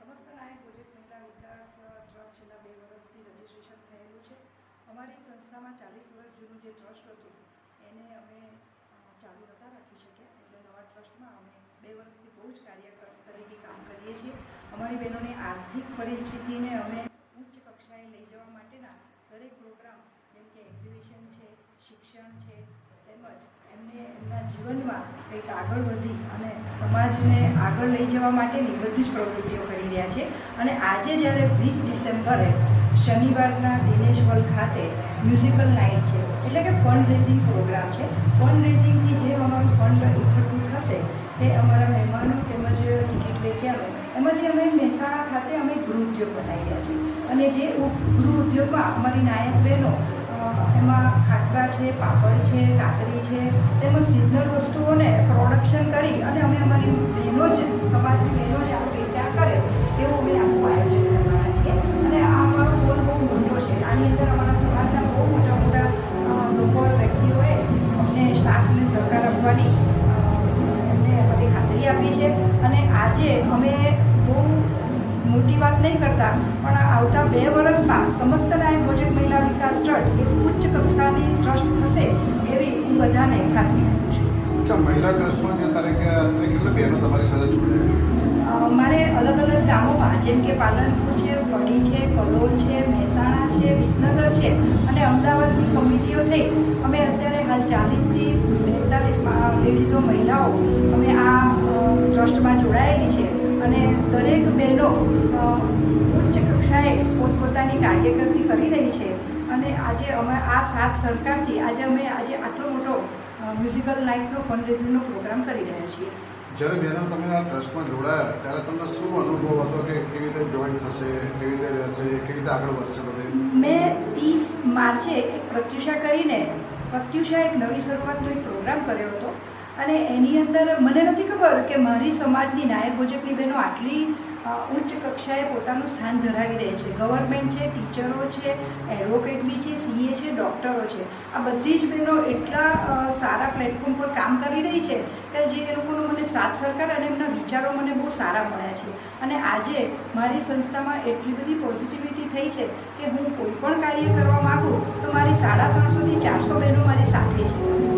સમસ્ત નાયક પ્રોજેક્ટ મહિલા વિકાસ ટ્રસ્ટ છેલ્લા 2 વર્ષથી રજીસ્ટ્રેશન થયેલું છે. અમારી સંસ્થામાં 40 વર્ષ જૂનું જે ટ્રસ્ટ હતું એને અમે ચાલુ નહોતા રાખી શક્યા, એટલે નવા ટ્રસ્ટમાં અમે 2 વર્ષથી બહુ જ કાર્યકર તરીકે કામ કરીએ છીએ. અમારી બહેનોની આર્થિક પરિસ્થિતિને અમે ઉચ્ચ કક્ષાએ લઈ જવા માટેના દરેક પ્રોગ્રામ જેમ કે એક્ઝિબિશન છે, શિક્ષણ છે, તેમજ એમને એમના જીવનમાં કંઈક આગળ વધી અને સમાજને આગળ લઈ જવા માટેની બધી જ પ્રવૃત્તિઓ કરી રહ્યા છે. અને આજે જ્યારે 20 ડિસેમ્બરે શનિવારના દિનેશ હોલ ખાતે મ્યુઝિકલ નાઇટ છે, એટલે કે ફંડ રેઝિંગ પ્રોગ્રામ છે. ફંડ રેઝિંગથી જે અમારું ફંડ એકઠું થશે તે અમારા મહેમાનો તેમજ ટિકિટ વેચ્યાનો એમાંથી અમે મહેસાણા ખાતે અમે ગૃહ ઉદ્યોગ બનાવી રહ્યા છીએ. અને જે ગૃહ ઉદ્યોગમાં અમારી નાયક બહેનો એમાં ખાખરા છે, પાપડ છે, કાતરી છે, તેમજ સિઝનલ વસ્તુઓને પ્રોડક્શન કરી અને અમે અમારી બહેનો જ સમાજની બહેનો જ આ વેચાણ કરે એવું અમે આખું આયોજન કરવાના છીએ. અને આ અમારો ગોલ બહુ મોટો છે. આની અંદર અમારા સમાજના બહુ મોટા મોટા લોકો વ્યક્તિઓએ અમને સાથ અને સહકાર આપવાની એમને બધી ખાતરી આપી છે. અને આજે અમે બહુ મોટી વાત નહીં કરતા, પણ આવતા 2 વર્ષમાં સમસ્ત નાયક પ્રોજેક્ટ મહિલા વિકાસ ટ્રસ્ટ એક ઉચ્ચ કક્ષાની ટ્રસ્ટ થશે એવી હું બધાને ખાતરી આપું છું. મહિલા ટ્રસ્ટમાં જે તારીખે કેટલા બહેનો તમારી સાથે જોડાયા? મારે અલગ અલગ ગામોમાં જેમ કે પાલનપુર છે, કડી છે, કલોલ છે, મહેસાણા છે, વિસનગર છે અને અમદાવાદની કમિટીઓ થઈ અમે અત્યારે હાલ 40થી 42 લેડીઝો મહિલાઓ અમે આ ટ્રસ્ટમાં જોડાયેલી છે. અને દરેક બહેનો ઉચ્ચ કક્ષાએ પોતપોતાની કાર્યકર્તી કરી રહી છે. અને આજે અમે આ સાથ સરકારથી આજે આટલો મોટો મ્યુઝિકલ નાઇટનો ફંડ રેઝિંગનો પ્રોગ્રામ કરી રહ્યા છીએ. જ્યારે બહેનો તમે આ ટ્રસ્ટમાં જોડાયા ત્યારે તમને શું અનુભવ હતો કે કેવી રીતે જોઈન થશે, કેવી રીતે રહેશે, કેવી રીતે આગળ વધશે બધે? મેં 30 માર્ચે એક પ્રત્યુષા એક નવી શરૂઆતનો એક પ્રોગ્રામ કર્યો હતો. અને એની અંદર મને નથી ખબર કે મારી સમાજની નાયક પ્રોજેક્ટની બહેનો આટલી ઉચ્ચ કક્ષાએ પોતાનું સ્થાન ધરાવી દે છે. ગવર્મેન્ટ છે, ટીચરો છે, એડવોકેટ બી છે, સીએ છે, ડૉક્ટરો છે. આ બધી જ બહેનો એટલા સારા પ્લેટફોર્મ પર કામ કરી રહી છે કે જે એ લોકોનો મને સાથ સહકાર અને એમના વિચારો મને બહુ સારા મળ્યા છે. અને આજે મારી સંસ્થામાં એટલી બધી પોઝિટિવિટી થઈ છે કે હું કોઈ પણ કાર્ય કરવા માગું તો મારી 350 થી 400 બહેનો મારી સાથે છે.